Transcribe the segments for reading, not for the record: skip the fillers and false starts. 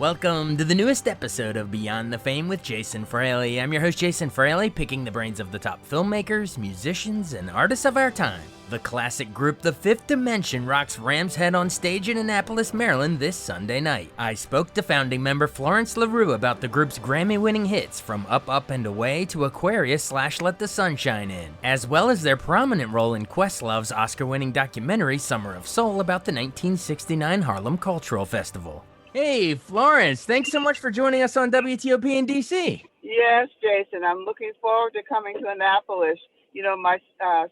Welcome to the newest episode of Beyond the Fame with Jason Fraley. I'm your host, Jason Fraley, picking the brains of the top filmmakers, musicians, and artists of our time. The classic group The Fifth Dimension rocks Ram's Head on stage in Annapolis, Maryland this Sunday night. I spoke to founding member Florence LaRue about the group's Grammy-winning hits from Up, Up, and Away to Aquarius / Let the Sun Shine In, as well as their prominent role in Questlove's Oscar-winning documentary Summer of Soul about the 1969 Harlem Cultural Festival. Hey, Florence, thanks so much for joining us on WTOP in DC. Yes, Jason, I'm looking forward to coming to Annapolis. You know, my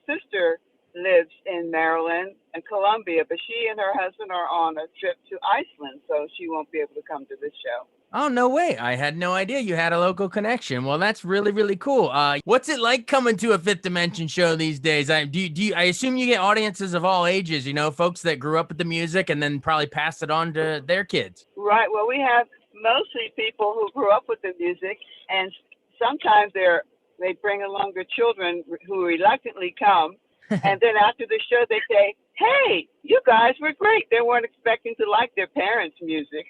sister lives in Maryland and Columbia, but she and her husband are on a trip to Iceland, so she won't be able to come to this show. Oh, no way. I had no idea you had a local connection. Well, that's really, really cool. What's it like coming to a Fifth Dimension show these days? I assume you get audiences of all ages, you know, folks that grew up with the music and then probably pass it on to their kids. Right. Well, we have mostly people who grew up with the music, and sometimes they bring along their children who reluctantly come. And then after the show, they say, hey, you guys were great. They weren't expecting to like their parents' music.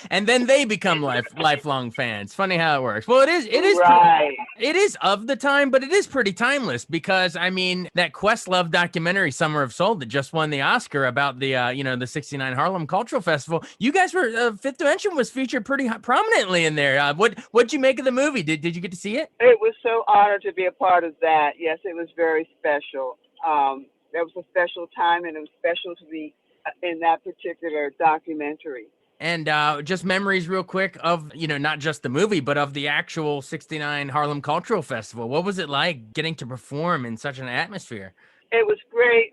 And then they become lifelong fans. Funny how it works. Well, it is right. It is of the time, but it is pretty timeless because, I mean, that Questlove documentary, Summer of Soul, that just won the Oscar about the, the 69 Harlem Cultural Festival. You guys were, Fifth Dimension was featured pretty prominently in there. What'd you make of the movie? Did you get to see it? It was so honored to be a part of that. Yes, it was very special. That was a special time, and it was special to be in that particular documentary. And just memories real quick of, not just the movie, but of the actual 69 Harlem Cultural Festival. What was it like getting to perform in such an atmosphere? It was great,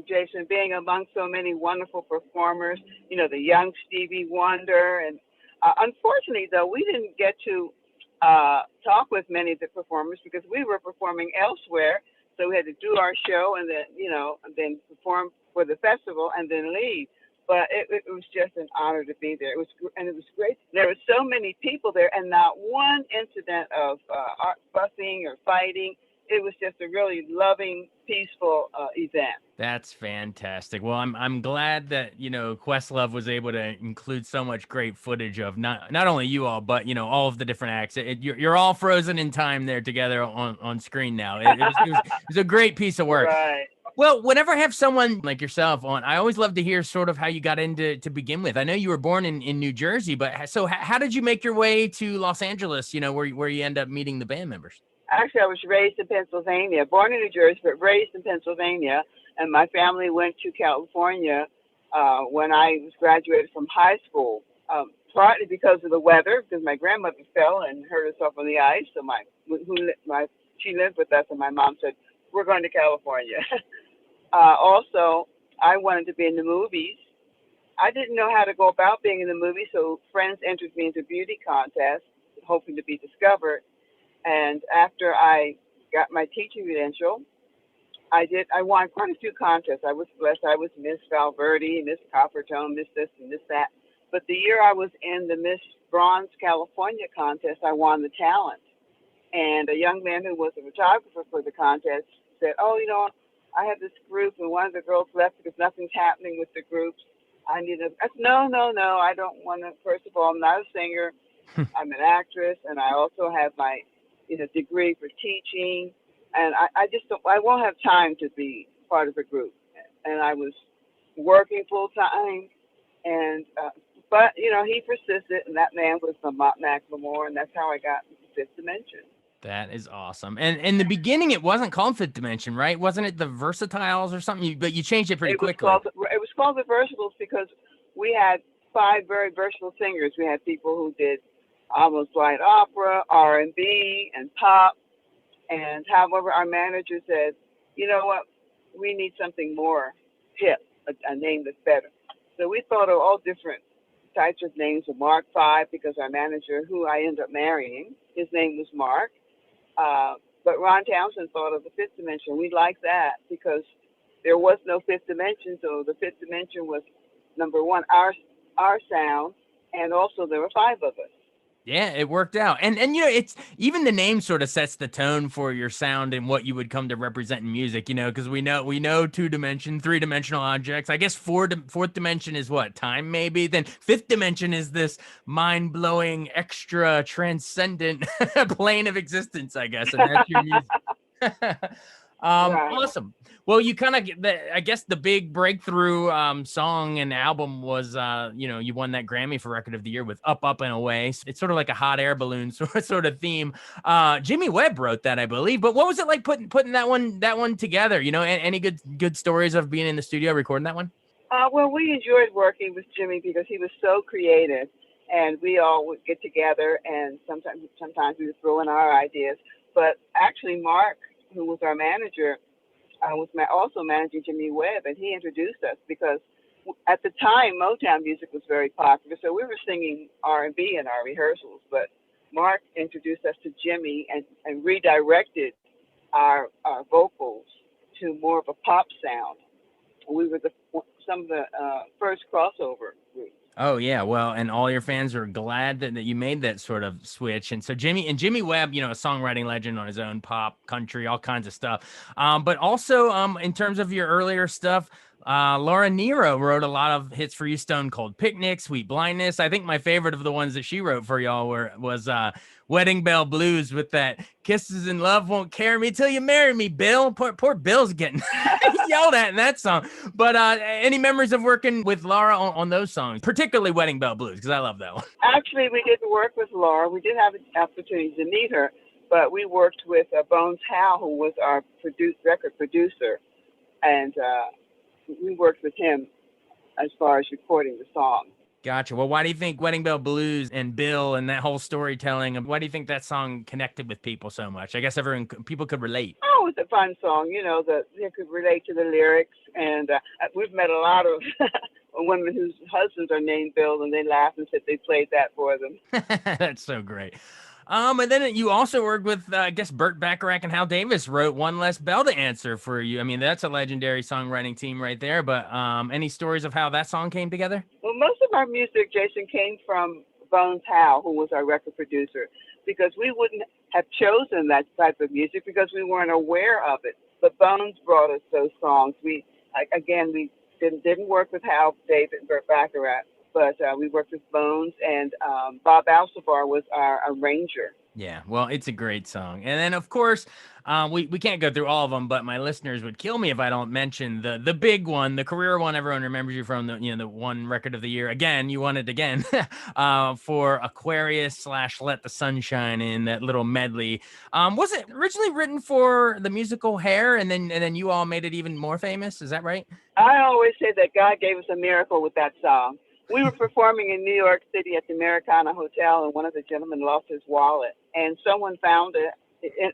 Jason, being among so many wonderful performers, the young Stevie Wonder. And unfortunately, though, we didn't get to talk with many of the performers because we were performing elsewhere. So we had to do our show and then perform for the festival and then leave. But it was just an honor to be there. It was great. There were so many people there, and not one incident of fussing or fighting. It was just a really loving, peaceful event. That's fantastic. Well, I'm glad that Questlove was able to include so much great footage of not only you all, but all of the different acts. You're all frozen in time there together on screen now. It was a great piece of work. Right. Well, whenever I have someone like yourself on, I always love to hear sort of how you got into to begin with. I know you were born in New Jersey, but so how did you make your way to Los Angeles, where you end up meeting the band members? Actually, I was raised in Pennsylvania, born in New Jersey, but raised in Pennsylvania. And my family went to California when I was graduated from high school, partly because of the weather, because my grandmother fell and hurt herself on the ice. So she lived with us, and my mom said, we're going to California. Also, I wanted to be in the movies. I didn't know how to go about being in the movies, so friends entered me into beauty contests, hoping to be discovered. And after I got my teaching credential, I won quite a few contests. I was blessed. I was Miss Valverde, Miss Coppertone, Miss this and Miss that. But the year I was in the Miss Bronze California contest, I won the talent. And a young man who was a photographer for the contest said, I have this group, and one of the girls left because nothing's happening with the groups. I said, no, I don't want to. First of all, I'm not a singer. I'm an actress, and I also have my degree for teaching. And I won't have time to be part of a group. And I was working full time, and but he persisted, and that man was Mac Lamore, and that's how I got into Fifth Dimension. That is awesome. And in the beginning, it wasn't called Fifth Dimension, right? Wasn't it the Versatiles or something? But you changed it pretty quickly. It was called the Versatiles because we had 5 very versatile singers. We had people who did almost light opera, R&B, and pop. And however, our manager said, you know what, we need something more hip, a name that's better. So we thought of all different types of names of Mark V, because our manager, who I ended up marrying, his name was Mark. But Ron Townsend thought of the Fifth Dimension. We liked that because there was no Fifth Dimension, so the Fifth Dimension was, number one, our sound, and also there were 5 of us. Yeah, it worked out. And it's even the name sort of sets the tone for your sound and what you would come to represent in music, because we know two-dimension, three-dimensional objects. I guess fourth dimension is what? Time maybe. Then fifth dimension is this mind-blowing, extra transcendent plane of existence, I guess, and that's your music. Right. Awesome. Well, you kind of I guess the big breakthrough song and album was you won that Grammy for Record of the Year with Up Up and Away. It's sort of like a hot air balloon sort of theme. Jimmy Webb wrote that, I believe. But what was it like putting that one together? Any good stories of being in the studio recording that one? Well, we enjoyed working with Jimmy because he was so creative, and we all would get together, and sometimes we would throw in our ideas. But actually, Mark, who was our manager, was also managing Jimmy Webb, and he introduced us because at the time Motown music was very popular, so we were singing R&B in our rehearsals. But Mark introduced us to Jimmy and redirected our vocals to more of a pop sound. We were some of the first crossover groups. Oh yeah, well, and all your fans are glad that you made that sort of switch. And so Jimmy Webb, a songwriting legend on his own, pop, country, all kinds of stuff. But also, in terms of your earlier stuff, Laura Nyro wrote a lot of hits for you: Stone Cold Picnic, Sweet Blindness. I think my favorite of the ones that she wrote for y'all was Wedding Bell Blues, with that "Kisses and Love Won't Carry Me Till You Marry Me." Bill, poor Bill's getting yelled at in that song. But any memories of working with Laura on those songs, particularly Wedding Bell Blues, because I love that one. Actually, we didn't work with Laura. We did have an opportunity to meet her, but we worked with Bones Howe, who was our record producer, and we worked with him as far as recording the song. Gotcha. Well, why do you think Wedding Bell Blues and Bill and that whole storytelling, why do you think that song connected with people so much? I guess people could relate. Oh, it's a fun song, that they could relate to the lyrics, and we've met a lot of women whose husbands are named Bill, and they laugh and said they played that for them. That's so great. And then you also worked with, I guess, Burt Bacharach and Hal Davis wrote One Less Bell to Answer for you. I mean, that's a legendary songwriting team right there. But any stories of how that song came together? Well, most of our music, Jason, came from Bones Howe, who was our record producer, because we wouldn't have chosen that type of music because we weren't aware of it. But Bones brought us those songs. We didn't work with Hal David and Burt Bacharach, but we worked with Bones, and Bob Alcivar was our arranger. Yeah, well, it's a great song. And then, of course, we can't go through all of them, but my listeners would kill me if I don't mention the big one, the career one everyone remembers you from, the one Record of the Year. Again, you won it again for Aquarius / Let the Sunshine In, that little medley. Was it originally written for the musical Hair, and then you all made it even more famous? Is that right? I always say that God gave us a miracle with that song. We were performing in New York City at the Americana Hotel, and one of the gentlemen lost his wallet, and someone found it,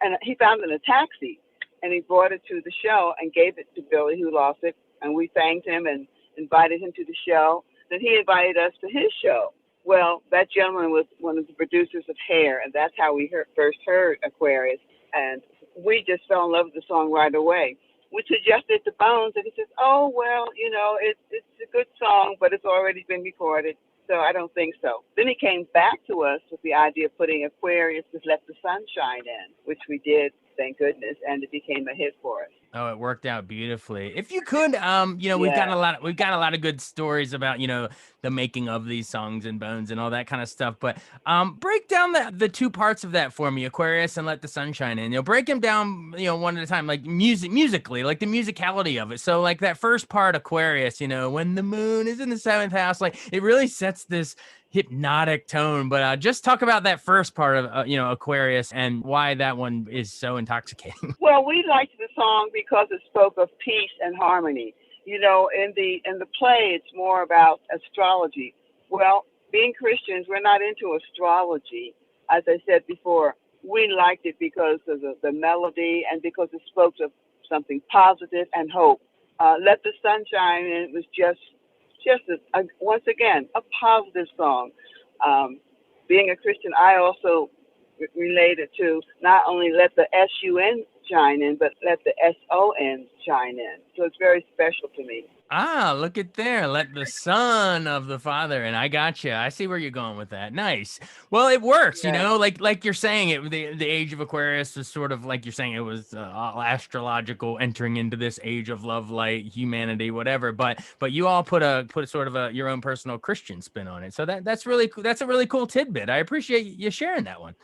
and he found it in a taxi, and he brought it to the show and gave it to Billy, who lost it, and we thanked him and invited him to the show. Then he invited us to his show. Well, that gentleman was one of the producers of Hair, and that's how we first heard Aquarius, and we just fell in love with the song right away. We suggested to Bones, and he says, "Oh, well, it's a good song, but it's already been recorded, so I don't think so." Then he came back to us with the idea of putting Aquarius with Let the Sunshine In, which we did, thank goodness, and it became a hit for us. Oh, it worked out beautifully. If you could, we've got a lot of good stories about, the making of these songs and Bones and all that kind of stuff. But break down the two parts of that for me, Aquarius and Let the Sunshine In. Break them down, one at a time, like musically, like the musicality of it. So like that first part, Aquarius, when the moon is in the seventh house, like it really sets this hypnotic tone. But just talk about that first part of Aquarius and why that one is so intoxicating. Well, we liked the song because it spoke of peace and harmony. In the play, it's more about astrology. Well, being Christians, we're not into astrology. As I said before, we liked it because of the melody and because it spoke of something positive and hope. Let the Sunshine In was just once again a positive song. Being a Christian, I also related to not only let the SUN shine in, but let the SON shine in. So it's very special to me. Ah, look at there. Let the son of the father. And I gotcha. I see where you're going with that. Nice. Well, it works, Yeah. like you're saying it, the age of Aquarius is sort of like you're saying it was astrological entering into this age of love, light, humanity, whatever. But you all put sort of your own personal Christian spin on it. So that's really cool. That's a really cool tidbit. I appreciate you sharing that one.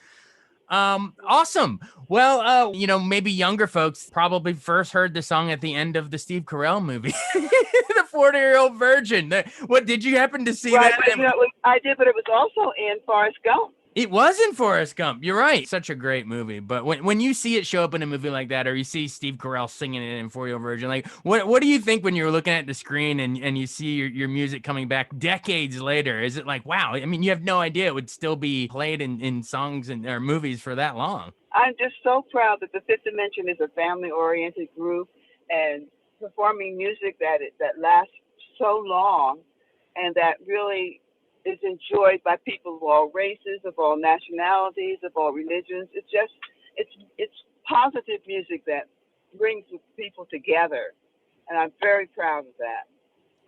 Awesome. Well, maybe younger folks probably first heard the song at the end of the Steve Carell movie, The 40-Year-Old Virgin. What did you happen to see Right, that? but I did, but it was also in Forrest Gump. It was in Forrest Gump. You're right. Such a great movie. But when you see it show up in a movie like that, or you see Steve Carell singing it in 40 Virgin, like what do you think when you're looking at the screen and you see your music coming back decades later? Is it like, wow? I mean, you have no idea it would still be played in songs or movies for that long. I'm just so proud that the Fifth Dimension is a family-oriented group and performing music that lasts so long and that really is enjoyed by people of all races, of all nationalities, of all religions. It's positive music that brings people together, and I'm very proud of that.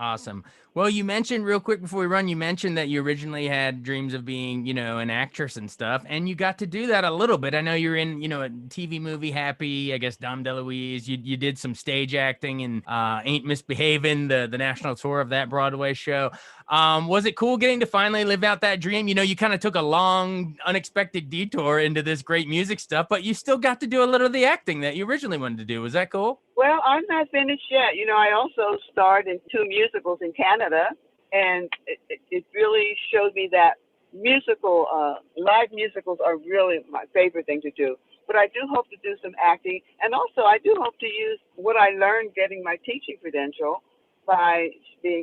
Awesome. Well, you mentioned real quick before we run, you mentioned that you originally had dreams of being, an actress and stuff, and you got to do that a little bit. I know you're in, a TV movie, Happy, I guess Dom DeLuise. You did some stage acting and Ain't Misbehaving, the national tour of that Broadway show. Was it cool getting to finally live out that dream? You kind of took a long, unexpected detour into this great music stuff, but you still got to do a little of the acting that you originally wanted to do. Was that cool? Well, I'm not finished yet. I also starred in 2 musicals in Canada, and it really showed me that live musicals are really my favorite thing to do. But I do hope to do some acting, and also I do hope to use what I learned getting my teaching credential by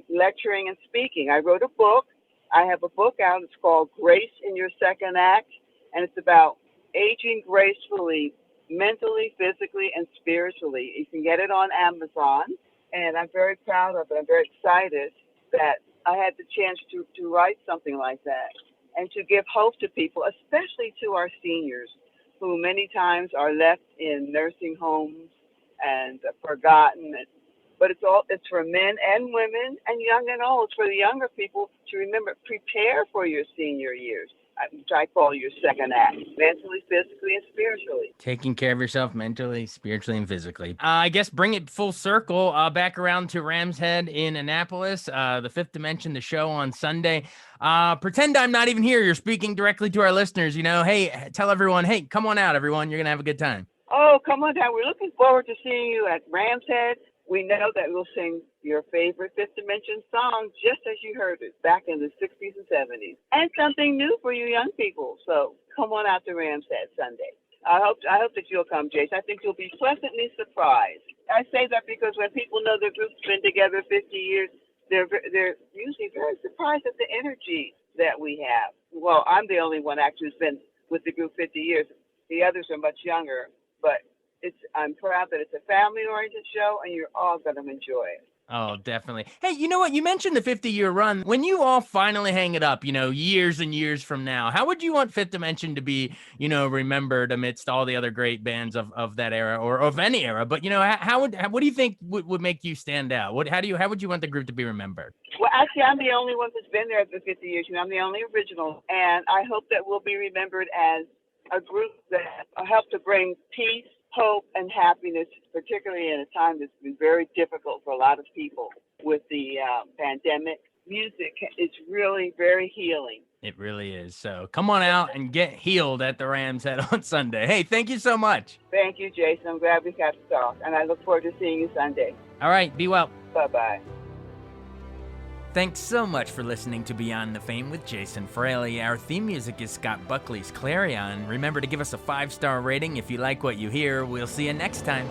lecturing and speaking. I wrote a book. I have a book out. It's called Grace in Your Second Act, and it's about aging gracefully, mentally, physically, and spiritually. You can get it on Amazon, and I'm very proud of it. I'm very excited that I had the chance to write something like that and to give hope to people, especially to our seniors, who many times are left in nursing homes and forgotten. But it's for men and women and young and old. It's for the younger people to remember, prepare for your senior years, which I call your second act, mentally, physically, and spiritually. Taking care of yourself mentally, spiritually, and physically. I guess bring it full circle back around to Ram's Head in Annapolis, the Fifth Dimension, the show on Sunday. Pretend I'm not even here. You're speaking directly to our listeners. Hey, tell everyone, hey, come on out, everyone. You're going to have a good time. Oh, come on down. We're looking forward to seeing you at Ram's Head. We know that we'll sing your favorite Fifth Dimension song just as you heard it back in the 60s and 70s. And something new for you young people. So come on out to Ram's Head Sunday. I hope that you'll come, Jason. I think you'll be pleasantly surprised. I say that because when people know the group's been together 50 years, they're usually very surprised at the energy that we have. Well, I'm the only one actually who's been with the group 50 years. The others are much younger, but I'm proud that it's a family-oriented show, and you're all going to enjoy it. Oh, definitely. Hey, you know what? You mentioned the 50-year run. When you all finally hang it up, years and years from now, how would you want Fifth Dimension to be, remembered amidst all the other great bands of that era or of any era? But, what do you think would make you stand out? How would you want the group to be remembered? Well, actually, I'm the only one that's been there for 50 years. I'm the only original. And I hope that we'll be remembered as a group that helped to bring peace, hope, and happiness, particularly in a time that's been very difficult for a lot of people with the pandemic. Music is really very healing. It really is. So come on out and get healed at the Ram's Head on Sunday. Hey, thank you so much. Thank you, Jason. I'm glad we got to talk, and I look forward to seeing you Sunday. All right. Be well. Bye-bye. Thanks so much for listening to Beyond the Fame with Jason Fraley. Our theme music is Scott Buckley's Clarion. Remember to give us a 5-star rating if you like what you hear. We'll see you next time.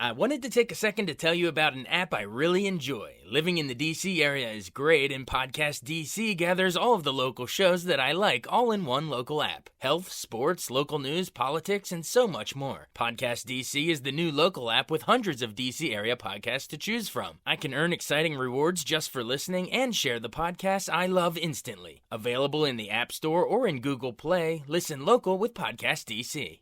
I wanted to take a second to tell you about an app I really enjoy. Living in the DC area is great, and Podcast DC gathers all of the local shows that I like all in one local app. Health, sports, local news, politics, and so much more. Podcast DC is the new local app with hundreds of DC area podcasts to choose from. I can earn exciting rewards just for listening and share the podcasts I love instantly. Available in the App Store or in Google Play, listen local with Podcast DC.